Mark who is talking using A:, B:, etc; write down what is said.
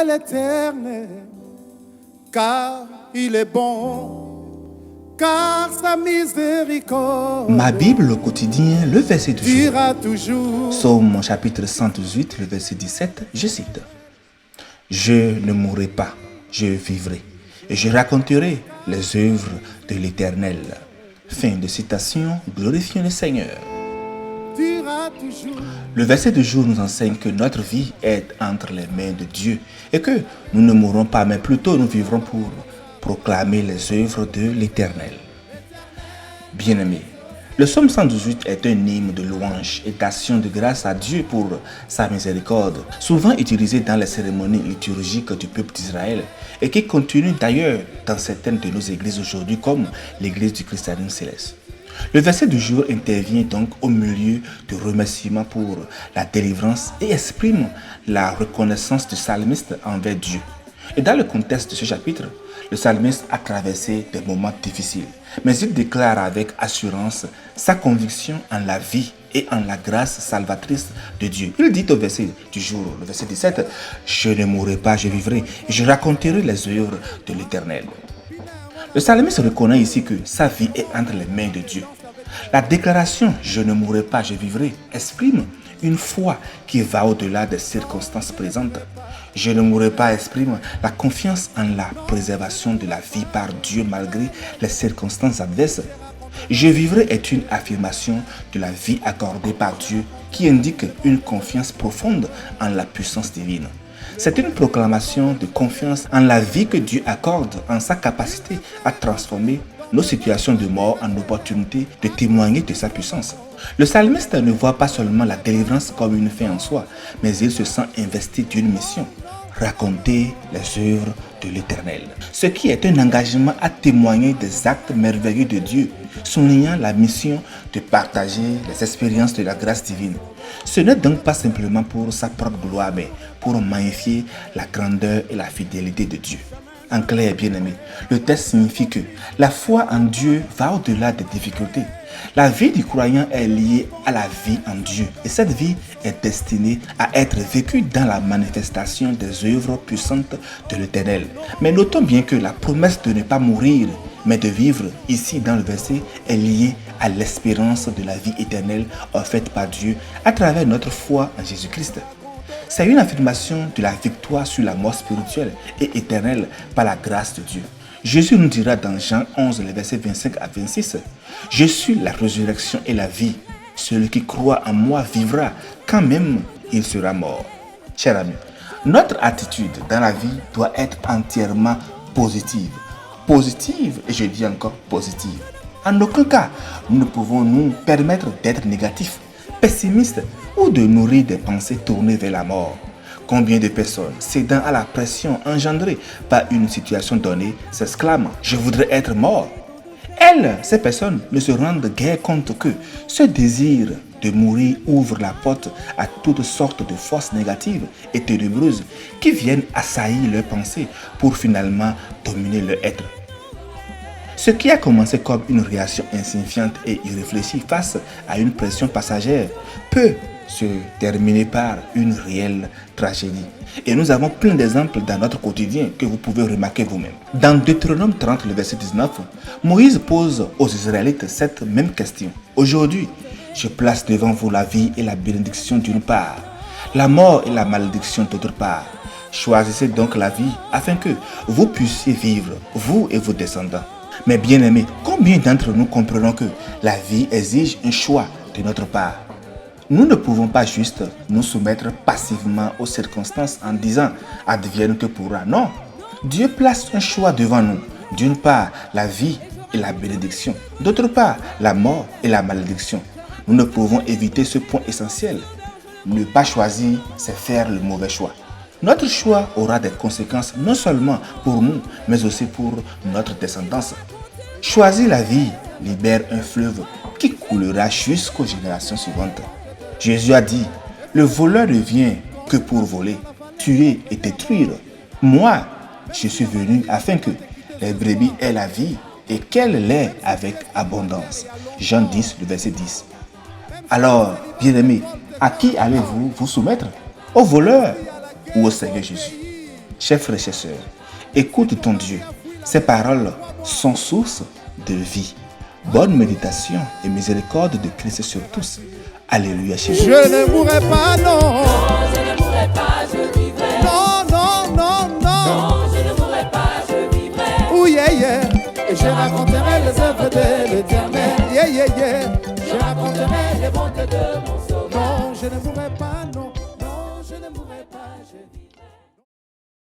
A: à l'Éternel, car il est bon, car sa miséricorde
B: Ma Bible au quotidien, le verset du jour.
A: dira toujours.
B: Psaume chapitre 118, le verset 17, je cite. Je ne mourrai pas, je vivrai, et je raconterai les œuvres de l'Éternel. Fin de citation, glorifions le Seigneur.
A: Dira toujours.
B: Le verset du jour nous enseigne que notre vie est entre les mains de Dieu et que nous ne mourrons pas, mais plutôt nous vivrons pour proclamer les œuvres de l'Éternel. Bien-aimés, le psaume 118 est un hymne de louange et d'action de grâce à Dieu pour sa miséricorde, souvent utilisé dans les cérémonies liturgiques du peuple d'Israël et qui continue d'ailleurs dans certaines de nos églises aujourd'hui comme l'église du christianisme céleste. Le verset du jour intervient donc au milieu de remerciements pour la délivrance et exprime la reconnaissance du psalmiste envers Dieu. Et dans le contexte de ce chapitre, le psalmiste a traversé des moments difficiles, mais il déclare avec assurance sa conviction en la vie et en la grâce salvatrice de Dieu. Il dit au verset du jour, le verset 17, « Je ne mourrai pas, je vivrai, et je raconterai les œuvres de l'Éternel. » Le psalmiste reconnaît ici que sa vie est entre les mains de Dieu. La déclaration « Je ne mourrai pas, je vivrai » exprime une foi qui va au-delà des circonstances présentes. « Je ne mourrai pas » exprime la confiance en la préservation de la vie par Dieu malgré les circonstances adverses. « Je vivrai » est une affirmation de la vie accordée par Dieu qui indique une confiance profonde en la puissance divine. C'est une proclamation de confiance en la vie que Dieu accorde, en sa capacité à transformer nos situations de mort en opportunité de témoigner de sa puissance. Le psalmiste ne voit pas seulement la délivrance comme une fin en soi, mais il se sent investi d'une mission, raconter les œuvres de l'Éternel. Ce qui est un engagement à témoigner des actes merveilleux de Dieu, soulignant la mission de partager les expériences de la grâce divine. Ce n'est donc pas simplement pour sa propre gloire, mais pour magnifier la grandeur et la fidélité de Dieu. En clair, bien-aimé, le texte signifie que la foi en Dieu va au-delà des difficultés. La vie du croyant est liée à la vie en Dieu et cette vie est destinée à être vécue dans la manifestation des œuvres puissantes de l'Éternel. Mais notons bien que la promesse de ne pas mourir, mais de vivre ici dans le verset est liée à l'espérance de la vie éternelle offerte par Dieu à travers notre foi en Jésus-Christ. C'est une affirmation de la victoire sur la mort spirituelle et éternelle par la grâce de Dieu. Jésus nous dira dans Jean 11, les versets 25 à 26, « Je suis la résurrection et la vie. Celui qui croit en moi vivra quand même il sera mort. » Chers amis, notre attitude dans la vie doit être entièrement positive. Positive, et je dis encore positive. En aucun cas, nous ne pouvons nous permettre d'être négatifs, pessimistes ou de nourrir des pensées tournées vers la mort. Combien de personnes, cédant à la pression engendrée par une situation donnée, s'exclament « Je voudrais être mort ». Elles, ces personnes, ne se rendent guère compte que ce désir de mourir ouvre la porte à toutes sortes de forces négatives et ténébreuses qui viennent assaillir leurs pensées pour finalement dominer leur être. Ce qui a commencé comme une réaction insignifiante et irréfléchie face à une pression passagère peut se terminer par une réelle tragédie. Et nous avons plein d'exemples dans notre quotidien que vous pouvez remarquer vous-même. Dans Deutéronome 30, le verset 19, Moïse pose aux Israélites cette même question. « Aujourd'hui, je place devant vous la vie et la bénédiction d'une part, la mort et la malédiction d'autre part. Choisissez donc la vie afin que vous puissiez vivre, vous et vos descendants. » Mais bien aimés, combien d'entre nous comprenons que la vie exige un choix de notre part? Nous ne pouvons pas juste nous soumettre passivement aux circonstances en disant « advienne que pourra ». Non, Dieu place un choix devant nous. D'une part, la vie et la bénédiction. D'autre part, la mort et la malédiction. Nous ne pouvons éviter ce point essentiel. Ne pas choisir, c'est faire le mauvais choix. Notre choix aura des conséquences non seulement pour nous, mais aussi pour notre descendance. Choisir la vie libère un fleuve qui coulera jusqu'aux générations suivantes. Jésus a dit, le voleur ne vient que pour voler, tuer et détruire. Moi, je suis venu afin que les brebis aient la vie et qu'elles l'aient avec abondance. Jean 10, le verset 10. Alors, bien-aimés, à qui allez-vous vous soumettre? Au voleur ou au Seigneur Jésus? Chers frères et chers sœurs, écoute ton Dieu. Ses paroles sont source de vie. Bonne méditation et miséricorde de Christ sur tous. Alléluia, chez
A: Je
B: vous.
A: ne mourrai pas, non.
C: Non, je ne mourrai pas, je vivrai.
A: Non, non, non, non.
C: Non, je ne mourrai pas, je vivrai.
A: Oh yeah, yeah. Et je raconterai les œuvres de l'Éternel. Yeah, yeah, yeah. Je raconterai les bontés de mon Sauveur. Non, je ne mourrai pas, non. Non, je ne mourrai pas, je vivrai.